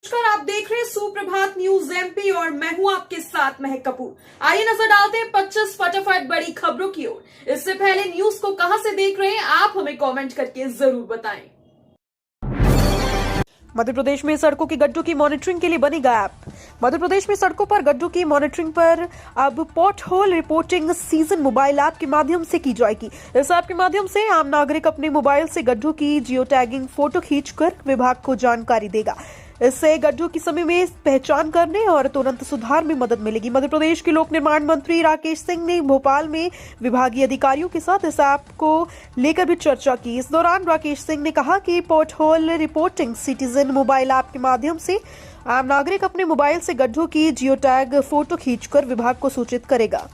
नमस्कार, आप देख रहे हैं सुप्रभात न्यूज एमपी और मैं हूं आपके साथ महक कपूर। आइए नजर डालते हैं 25 फटाफट बड़ी खबरों की ओर। इससे पहले न्यूज को कहां से देख रहे हैं आप हमें कमेंट करके जरूर बताएं। मध्य प्रदेश में सड़कों की गड्ढों की मॉनिटरिंग के लिए बनेगा ऐप। मध्य प्रदेश में सड़कों पर गड्ढों की मॉनिटरिंग पर अब pothole reporting citizen mobile app के माध्यम से की जाएगी। इस ऐप के माध्यम से आम नागरिक अपने मोबाइल से गड्ढों की जियो टैगिंग फोटो खींचकर विभाग को जानकारी देगा। इससे गड्ढों की समय में पहचान करने और तुरंत सुधार में मदद मिलेगी। मध्य प्रदेश के लोक निर्माण मंत्री राकेश सिंह ने भोपाल में विभागीय अधिकारियों के साथ इस ऐप को लेकर भी चर्चा की। इस दौरान राकेश सिंह ने कहा कि pothole reporting citizen mobile app के माध्यम से आम नागरिक अपने मोबाइल से गड्ढों की जियो टैग फोटो खींचकर विभाग को सूचित करेगा।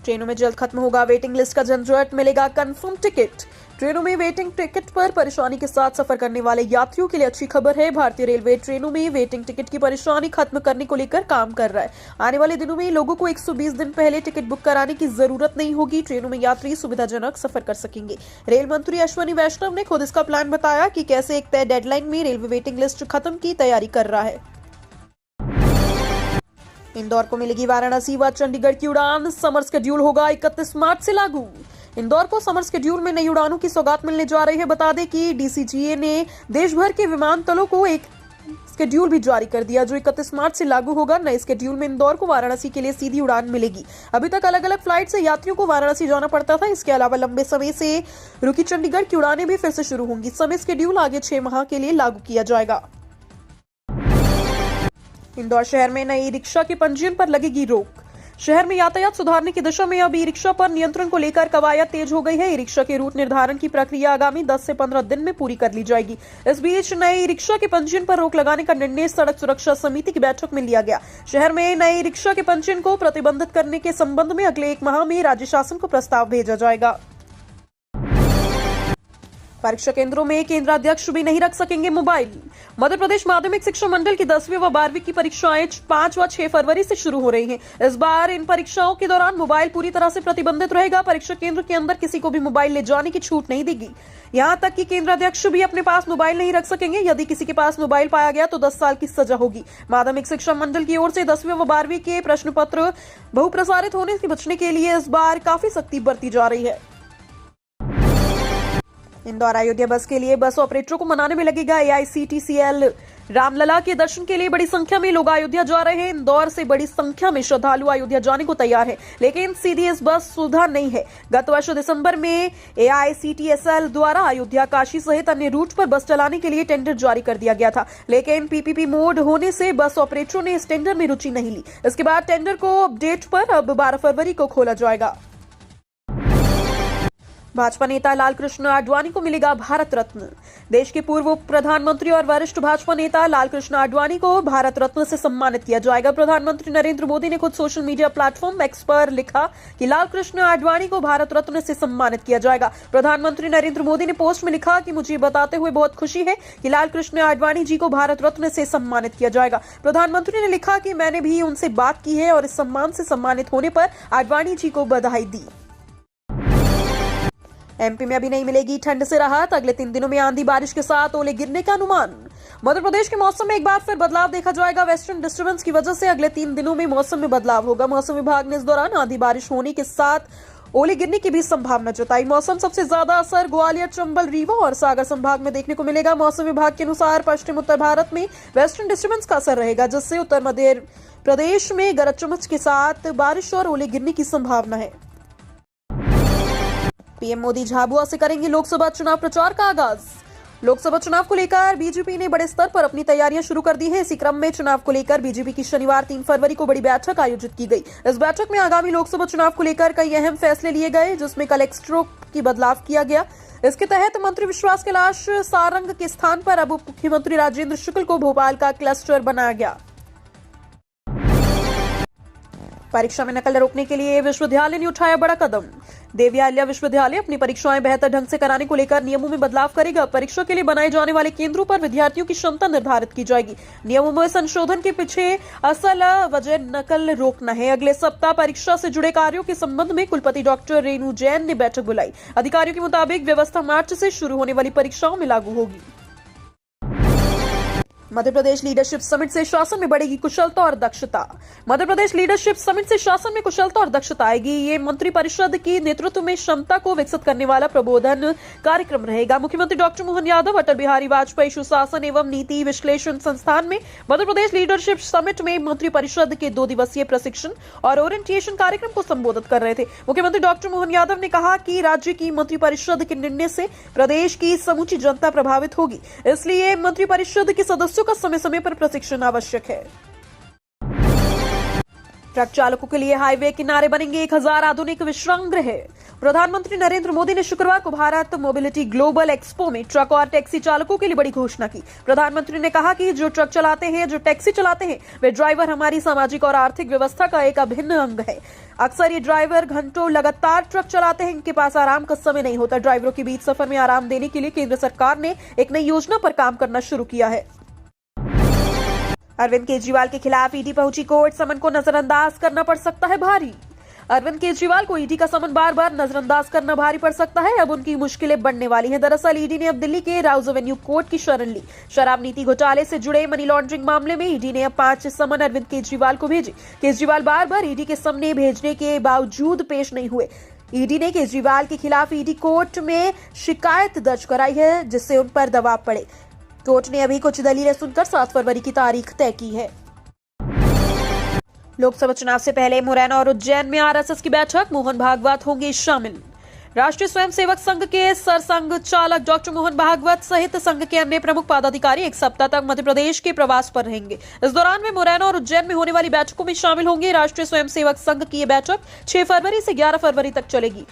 ट्रेनों में जल्द खत्म होगा वेटिंग लिस्ट का झंझट, मिलेगा कंफर्म टिकट। ट्रेनों में वेटिंग टिकट पर परेशानी के साथ सफर करने वाले यात्रियों के लिए अच्छी खबर है। भारतीय रेलवे ट्रेनों में वेटिंग टिकट की परेशानी खत्म करने को लेकर काम कर रहा है। आने वाले दिनों में लोगों को 120 दिन पहले टिकट बुक कराने की जरूरत नहीं होगी। ट्रेनों में यात्री सुविधाजनक सफर कर सकेंगे। रेल मंत्री अश्विनी वैष्णव ने खुद इसका प्लान बताया कि कैसे एक तय डेडलाइन में रेलवे वेटिंग लिस्ट खत्म की तैयारी कर रहा है। इंदौर को मिलेगी वाराणसी व चंडीगढ़ की उड़ान, समर शेड्यूल होगा 31 मार्च से लागू। इंदौर को समर शेड्यूल में नई उड़ानों की सौगात मिलने जा रही है। बता दें कि डीसीजीए ने देश भर के विमानतलों को एक शेड्यूल भी जारी कर दिया जो 31 मार्च से लागू होगा। नए शेड्यूल में इंदौर को वाराणसी के लिए सीधी उड़ान मिलेगी। अभी तक अलग अलग फ्लाइट से यात्रियों को वाराणसी जाना पड़ता था। इसके अलावा लंबे समय से रुकी चंडीगढ़ की उड़ानें भी फिर से शुरू होंगी। समय शेड्यूल आगे 6 माह के लिए लागू किया जाएगा। इंदौर शहर में नई रिक्शा के पंजीयन पर लगेगी रोक। शहर में यातायात सुधारने की दिशा में अब ई रिक्शा पर नियंत्रण को लेकर कवायद तेज हो गई है। ई रिक्शा के रूट निर्धारण की प्रक्रिया आगामी 10 से 15 दिन में पूरी कर ली जाएगी। इस बीच नई रिक्शा के पंजीयन पर रोक लगाने का निर्णय सड़क सुरक्षा समिति की बैठक में लिया गया। शहर में नई रिक्शा के पंजीयन को प्रतिबंधित करने के संबंध में अगले 1 माह में राज्य शासन को प्रस्ताव भेजा जाएगा। परीक्षा केंद्रों में केंद्राध्यक्ष भी नहीं रख सकेंगे मोबाइल। मध्य प्रदेश माध्यमिक शिक्षा मंडल की 10वीं व 12वीं की परीक्षाएं 5 व 6 फरवरी से शुरू हो रही हैं। इस बार इन परीक्षाओं के दौरान मोबाइल पूरी तरह से प्रतिबंधित रहेगा। परीक्षा केंद्र के अंदर किसी को भी मोबाइल ले जाने की छूट नहीं देगी। यहां तक कि केंद्राध्यक्ष भी अपने पास मोबाइल नहीं रख सकेंगे। यदि किसी के पास मोबाइल पाया गया तो 10 साल की सजा होगी। माध्यमिक शिक्षा मंडल की ओर से 10वीं व 12वीं के प्रश्न पत्र बहुप्रसारित होने से बचने के लिए इस बार काफी सख्ती बरती जा रही है। इंदौर अयोध्या बस के लिए बस ऑपरेटरों को मनाने में लगेगा AICTCL। रामलला के दर्शन के लिए बड़ी संख्या में लोग अयोध्या जा रहे हैं। इंदौर से बड़ी संख्या में श्रद्धालु अयोध्या जाने को तैयार है, लेकिन सीधी इस बस सुविधा नहीं है। गत वर्ष दिसंबर में AICTCL द्वारा अयोध्या, काशी सहित अन्य रूट पर बस चलाने के लिए टेंडर जारी कर दिया गया था, लेकिन PPP मोड होने से बस ऑपरेटरों ने इस टेंडर में रुचि नहीं ली। इसके बाद टेंडर को अपडेट पर अब 12 फरवरी को खोला जाएगा। भाजपा नेता लालकृष्ण आडवाणी को मिलेगा भारत रत्न। देश के पूर्व प्रधानमंत्री और वरिष्ठ भाजपा नेता लालकृष्ण आडवाणी को भारत रत्न से सम्मानित किया जाएगा। प्रधानमंत्री नरेंद्र मोदी ने खुद सोशल मीडिया प्लेटफॉर्म एक्स पर लिखा कि लालकृष्ण आडवाणी को भारत रत्न से सम्मानित किया जाएगा। प्रधानमंत्री नरेंद्र मोदी ने पोस्ट में लिखा कि मुझे बताते हुए बहुत खुशी है कि लालकृष्ण आडवाणी जी को भारत रत्न से सम्मानित किया जाएगा। प्रधानमंत्री ने लिखा कि मैंने भी उनसे बात की है और इस सम्मान से सम्मानित होने पर आडवाणी जी को बधाई दी। एमपी में अभी नहीं मिलेगी ठंड से राहत। अगले 3 दिनों में आंधी बारिश के साथ ओले गिरने का अनुमान। मध्य प्रदेश के मौसम में एक बार फिर बदलाव देखा जाएगा। वेस्टर्न डिस्टर्बेंस की वजह से अगले 3 दिनों में मौसम में बदलाव होगा। मौसम विभाग ने इस दौरान आंधी बारिश होने के साथ ओले गिरने की भी संभावना जताई। मौसम सबसे ज्यादा असर ग्वालियर, चंबल, रीवा और सागर संभाग में देखने को मिलेगा। मौसम विभाग के अनुसार पश्चिम उत्तर भारत में वेस्टर्न डिस्टर्बेंस का असर रहेगा, जिससे उत्तर मध्य प्रदेश में गरज चमक के साथ बारिश और ओले गिरने की संभावना है। पीएम मोदी झाबुआ से करेंगे लोकसभा चुनाव प्रचार का आगाज। लोकसभा चुनाव को लेकर बीजेपी ने बड़े स्तर पर अपनी तैयारियां शुरू कर दी है। इसी क्रम में चुनाव को लेकर बीजेपी की शनिवार 3 फरवरी को बड़ी बैठक आयोजित की गई। इस बैठक में आगामी लोकसभा चुनाव को लेकर कई अहम फैसले लिए गए, जिसमें कल एक्स्ट्रो की बदलाव किया गया। इसके तहत मंत्री विश्वास कैलाश सारंग के स्थान पर अब उप मुख्यमंत्री राजेंद्र शुक्ल को भोपाल का क्लस्टर बनाया गया। परीक्षा में नकल रोकने के लिए विश्वविद्यालय ने उठाया बड़ा कदम। देवयाल्या विश्वविद्यालय अपनी परीक्षाएं बेहतर ढंग से कराने को लेकर नियमों में बदलाव करेगा। परीक्षा के लिए बनाए जाने वाले केंद्रों पर विद्यार्थियों की क्षमता निर्धारित की जाएगी। नियमों में संशोधन के पीछे असल वजह नकल रोकना है। अगले सप्ताह परीक्षा से जुड़े कार्यों के संबंध में कुलपति डॉक्टर रेणु जैन ने बैठक बुलाई। अधिकारियों के मुताबिक व्यवस्था मार्च से शुरू होने वाली परीक्षाओं में लागू होगी। मध्य प्रदेश लीडरशिप समिट से शासन में बढ़ेगी कुशलता और दक्षता। मध्य प्रदेश लीडरशिप समिट से शासन में कुशलता और दक्षता आएगी। ये मंत्रिपरिषद की नेतृत्व में क्षमता को विकसित करने वाला प्रबोधन कार्यक्रम रहेगा। मुख्यमंत्री डॉक्टर मोहन यादव अटल बिहारी वाजपेयी सुशासन एवं नीति विश्लेषण संस्थान में मध्य प्रदेश लीडरशिप समिट में मंत्रिपरिषद के 2 दिवसीय प्रशिक्षण और ओरिएंटेशन कार्यक्रम को संबोधित कर रहे थे। मुख्यमंत्री डॉक्टर मोहन यादव ने कहा कि राज्य की मंत्रिपरिषद के निर्णय से प्रदेश की समूची जनता प्रभावित होगी, इसलिए मंत्रिपरिषद के सदस्यों का समय समय पर प्रशिक्षण आवश्यक है। ट्रक चालकों के लिए हाईवे किनारे बनेंगे 1000 आधुनिक विश्राम गृह। प्रधानमंत्री नरेंद्र मोदी ने शुक्रवार को भारत मोबिलिटी ग्लोबल एक्सपो में ट्रक और टैक्सी चालकों के लिए बड़ी घोषणा की। प्रधानमंत्री ने कहा कि जो ट्रक चलाते हैं, जो टैक्सी चलाते हैं, वे ड्राइवर हमारी सामाजिक और आर्थिक व्यवस्था का एक अभिन्न अंग है। अक्सर ये ड्राइवर घंटों लगातार ट्रक चलाते हैं, इनके पास आराम का समय नहीं होता। ड्राइवरों के बीच सफर में आराम देने के लिए केंद्र सरकार ने एक नई योजना पर काम करना शुरू किया है। अरविंद केजरीवाल के खिलाफ ईडी पहुंची कोर्ट, समन को नजरअंदाज करना पड़ सकता है भारी। अरविंद केजरीवाल को ईडी का समन बार बार नजरअंदाज करना भारी पड़ सकता है। अब उनकी मुश्किलें बढ़ने वाली हैं। दरअसल ईडी ने अब दिल्ली के राउज एवेन्यू कोर्ट की शरण ली। शराब नीति घोटाले से जुड़े मनी लॉन्ड्रिंग मामले में ईडी ने अब 5 समन अरविंद केजरीवाल को भेजे। केजरीवाल बार बार ईडी के सामने भेजने के बावजूद पेश नहीं हुए। ईडी ने केजरीवाल के खिलाफ ईडी कोर्ट में शिकायत दर्ज कराई है, जिससे उन पर दबाव पड़े। कोर्ट ने अभी कुछ दलीलें सुनकर 7 फरवरी की तारीख तय की है। लोकसभा चुनाव से पहले मुरैना और उज्जैन में आरएसएस की बैठक, मोहन भागवत होंगे शामिल। राष्ट्रीय स्वयंसेवक संघ के सरसंघ चालक डॉक्टर मोहन भागवत सहित संघ के अन्य प्रमुख पदाधिकारी 1 सप्ताह तक मध्य प्रदेश के प्रवास पर रहेंगे। इस दौरान वे मुरैना और उज्जैन में होने वाली बैठकों में शामिल होंगे। राष्ट्रीय स्वयंसेवक संघ की यह बैठक 6 फरवरी से 11 फरवरी तक चलेगी।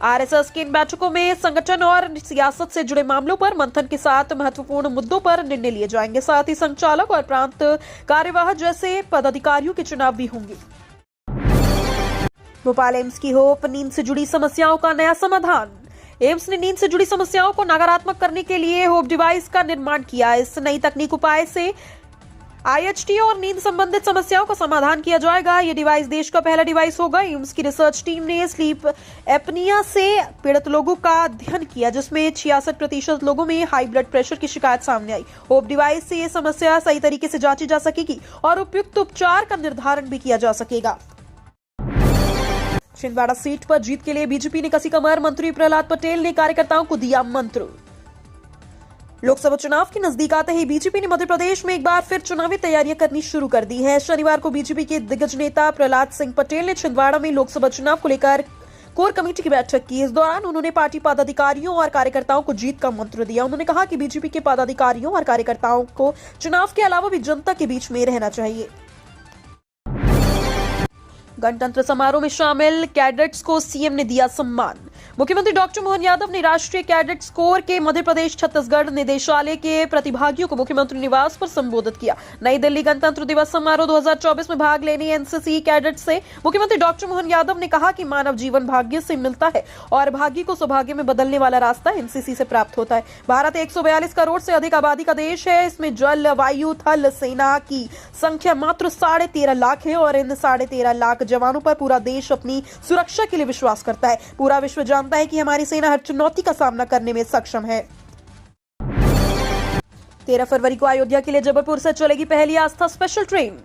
आरएसएस की इन बैठकों में संगठन और सियासत से जुड़े मामलों पर मंथन के साथ महत्वपूर्ण मुद्दों पर निर्णय लिए जाएंगे। साथ ही संचालक और प्रांत कार्यवाह जैसे पदाधिकारियों के चुनाव भी होंगे। भोपाल एम्स की होप, नींद से जुड़ी समस्याओं का नया समाधान। एम्स ने नींद से जुड़ी समस्याओं को नकारात्मक करने के लिए होप डिवाइस का निर्माण किया। इस नई तकनीक उपाय से आईएचटी और नींद संबंधित समस्याओं का समाधान किया जाएगा। ये डिवाइस देश का पहला डिवाइस होगा। एम्स की रिसर्च टीम ने स्लीप एपनिया से पीड़ित लोगों का अध्ययन किया, जिसमें 66% लोगों में हाई ब्लड प्रेशर की शिकायत सामने आई। होप डिवाइस से ये समस्या सही तरीके से जांची जा सकेगी और उपयुक्त उपचार का निर्धारण भी किया जा सकेगा। छिंदवाड़ा सीट पर जीत के लिए बीजेपी ने कसी कमर, मंत्री प्रहलाद पटेल ने कार्यकर्ताओं को दिया मंत्र। लोकसभा चुनाव के नजदीक आते ही बीजेपी ने मध्य प्रदेश में एक बार फिर चुनावी तैयारियां करनी शुरू कर दी है। शनिवार को बीजेपी के दिग्गज नेता प्रहलाद सिंह पटेल ने छिंदवाड़ा में लोकसभा चुनाव को लेकर कोर कमेटी की बैठक की। इस दौरान उन्होंने पार्टी पदाधिकारियों और कार्यकर्ताओं को जीत का मंत्र दिया। उन्होंने कहा कि बीजेपी के पदाधिकारियों और कार्यकर्ताओं को चुनाव के अलावा भी जनता के बीच में रहना चाहिए। गणतंत्र समारोह में शामिल कैडेट्स को सीएम ने दिया सम्मान। मुख्यमंत्री डॉक्टर मोहन यादव ने राष्ट्रीय कैडेट्स कोर के मध्य प्रदेश छत्तीसगढ़ निदेशालय के प्रतिभागियों को मुख्यमंत्री निवास पर संबोधित किया। नई दिल्ली गणतंत्र दिवस समारोह 2024 में भाग लेने एनसीसी कैडेट्स से मुख्यमंत्री डॉक्टर मोहन यादव ने कहा कि मानव जीवन भाग्य से मिलता है और भाग्य को सौभाग्य में बदलने वाला रास्ता एनसीसी से प्राप्त होता है। भारत 142 करोड़ से अधिक आबादी का देश है। इसमें जल, वायु, थल सेना की संख्या मात्र 13.5 लाख है और इन 13.5 लाख जवानों पर पूरा देश अपनी सुरक्षा के लिए विश्वास करता है। पूरा विश्व जानता है कि हमारी सेना हर चुनौती का सामना करने में सक्षम है। 13 फरवरी को अयोध्या के लिए जबलपुर से चलेगी पहली आस्था स्पेशल ट्रेन।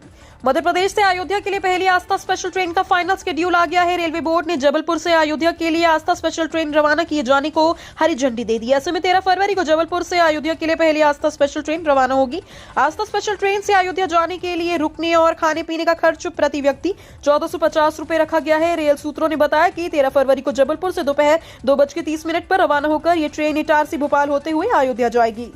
मध्य प्रदेश से अयोध्या के लिए पहली आस्था स्पेशल ट्रेन का फाइनल शेड्यूल आ गया है। रेलवे बोर्ड ने जबलपुर से अयोध्या के लिए आस्था स्पेशल ट्रेन रवाना किए जाने को हरी झंडी दे दी। ऐसे में 13 फरवरी को जबलपुर से अयोध्या के लिए पहली आस्था स्पेशल ट्रेन रवाना होगी। आस्था स्पेशल ट्रेन से अयोध्या जाने के लिए रुकने और खाने पीने का खर्च प्रति व्यक्ति 1450 रुपए रखा गया है। रेल सूत्रों ने बताया कि 13 फरवरी को जबलपुर से दोपहर 2:30 पर रवाना होकर ये ट्रेन इटारसी भोपाल होते हुए अयोध्या जाएगी।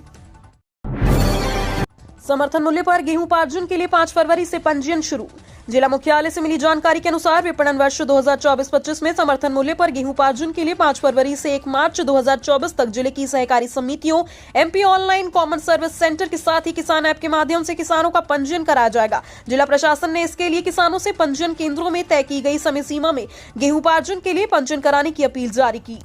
समर्थन मूल्य पर गेहूं उपार्जन के लिए 5 फरवरी से पंजीयन शुरू। जिला मुख्यालय से मिली जानकारी के अनुसार विपणन वर्ष 2024-25 में समर्थन मूल्य पर गेहूं उपार्जन के लिए 5 फरवरी से 1 मार्च 2024 तक जिले की सहकारी समितियों, MP online common service centre के साथ ही किसान ऐप के माध्यम से किसानों का पंजीयन कराया जाएगा। जिला प्रशासन ने इसके लिए किसानों से पंजीयन केंद्रों में तय की गई समय सीमा में गेहूं उपार्जन के लिए पंजीयन कराने की अपील जारी की।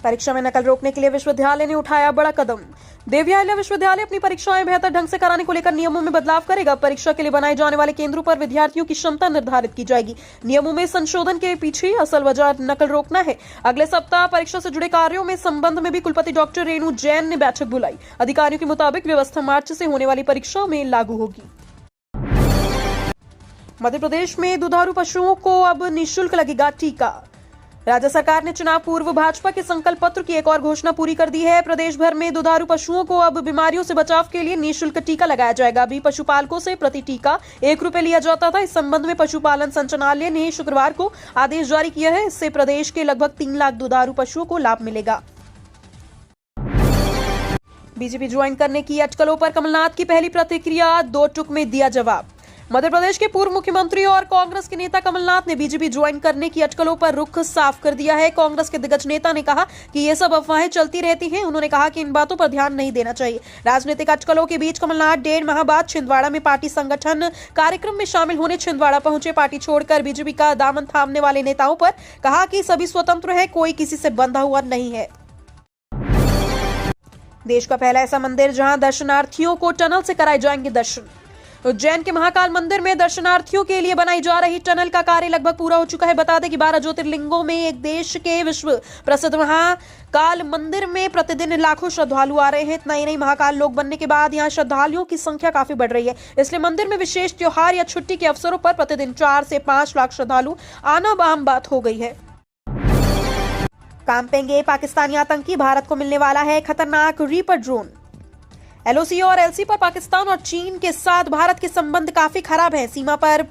परीक्षा में नकल रोकने के लिए विश्वविद्यालय ने उठाया बड़ा कदम। देवयाल्या विश्वविद्यालय अपनी परीक्षाएं बेहतर ढंग से कराने को लेकर नियमों में बदलाव करेगा। परीक्षा के लिए बनाए जाने वाले केंद्रों पर विद्यार्थियों की क्षमता निर्धारित की जाएगी। नियमों में संशोधन के पीछे असल वजह नकल रोकना है। अगले सप्ताह परीक्षा से जुड़े कार्यों में संबंध में भी कुलपति डॉक्टर रेणु जैन ने बैठक बुलाई। अधिकारियों के मुताबिक व्यवस्था मार्च से होने वाली परीक्षाओं में लागू होगी। मध्य प्रदेश में दुधारू पशुओं को अब निःशुल्क लगेगा टीका। राज्य सरकार ने चुनाव पूर्व भाजपा के संकल्प पत्र की एक और घोषणा पूरी कर दी है। प्रदेश भर में दुधारू पशुओं को अब बीमारियों से बचाव के लिए निःशुल्क टीका लगाया जाएगा। अभी पशुपालकों से प्रति टीका 1 रुपए लिया जाता था। इस संबंध में पशुपालन संचालनालय ने शुक्रवार को आदेश जारी किया है। इससे प्रदेश के लगभग 3 लाख दुधारू पशुओं को लाभ मिलेगा। बीजेपी ज्वाइन करने की अटकलों पर कमलनाथ की पहली प्रतिक्रिया, 2 टूक में दिया जवाब। मध्य प्रदेश के पूर्व मुख्यमंत्री और कांग्रेस के नेता कमलनाथ ने बीजेपी ज्वाइन करने की अटकलों पर रुख साफ कर दिया है। कांग्रेस के दिग्गज नेता ने कहा कि ये सब अफवाहें चलती रहती हैं। उन्होंने कहा कि इन बातों पर ध्यान नहीं देना चाहिए। राजनीतिक अटकलों के बीच कमलनाथ 1.5 माह बाद छिंदवाड़ा में पार्टी संगठन कार्यक्रम में शामिल होने छिंदवाड़ा पहुंचे। पार्टी छोड़कर बीजेपी का दामन थामने वाले नेताओं पर कहा कि सभी स्वतंत्र है, कोई किसी से बंधा हुआ नहीं है। देश का पहला ऐसा मंदिर जहां दर्शनार्थियों को टनल से कराए जाएंगे दर्शन। उज्जैन के महाकाल मंदिर में दर्शनार्थियों के लिए बनाई जा रही टनल का कार्य लगभग पूरा हो चुका है। बता दें कि 12 ज्योतिर्लिंगों में एक देश के विश्व प्रसिद्ध महाकाल मंदिर में प्रतिदिन लाखों श्रद्धालु आ रहे हैं। इतना ही नहीं, महाकाल लोक बनने के बाद यहाँ श्रद्धालुओं की संख्या काफी बढ़ रही है। इसलिए मंदिर में विशेष त्योहार या छुट्टी के अवसरों पर प्रतिदिन 4 से 5 लाख श्रद्धालु आना आम बात हो गई है। कांपेंगे पाकिस्तानी आतंकी, भारत को मिलने वाला है खतरनाक रीपर ड्रोन। एलओसी और एलसी पर पाकिस्तान और चीन के साथ भारत के संबंध काफी खराब हैं। सीमा पर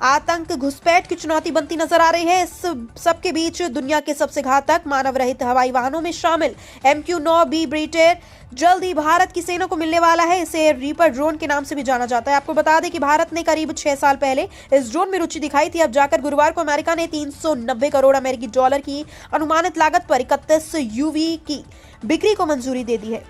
आतंक घुसपैठ की चुनौती बनती नजर आ रही है। इस सबके बीच दुनिया के सबसे घातक मानव रहित हवाई वाहनों में शामिल MQ-9B ब्रीटेर जल्द ही भारत की सेना को मिलने वाला है। इसे रीपर ड्रोन के नाम से भी जाना जाता है। आपको बता दें कि भारत ने करीब 6 साल पहले इस ड्रोन में रुचि दिखाई थी। अब जाकर गुरुवार को अमेरिका ने 390 करोड़ अमेरिकी डॉलर की अनुमानित लागत पर 31 UAV की बिक्री को मंजूरी दे दी है।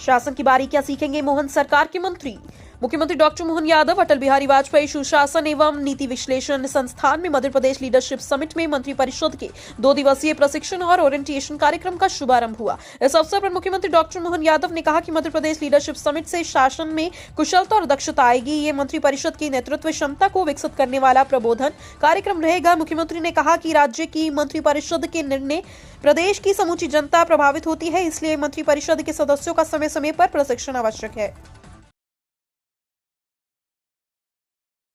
शासन की बारीकियां सीखेंगे मोहन सरकार के मंत्री। मुख्यमंत्री डॉक्टर मोहन यादव अटल बिहारी वाजपेयी सुशासन एवं नीति विश्लेषण संस्थान में मध्य प्रदेश लीडरशिप समिट में मंत्री परिषद के 2 दिवसीय प्रशिक्षण और ओरिएंटेशन कार्यक्रम का शुभारंभ हुआ। इस अवसर पर मुख्यमंत्री डॉक्टर मोहन यादव ने कहा कि मध्य प्रदेश लीडरशिप समिट से शासन में कुशलता और दक्षता आएगी। ये मंत्री परिषद की नेतृत्व क्षमता को विकसित करने वाला प्रबोधन कार्यक्रम रहेगा। मुख्यमंत्री ने कहा कि राज्य की मंत्री परिषद के निर्णय प्रदेश की समूची जनता प्रभावित होती है, इसलिए मंत्री परिषद के सदस्यों का समय समय पर प्रशिक्षण आवश्यक है।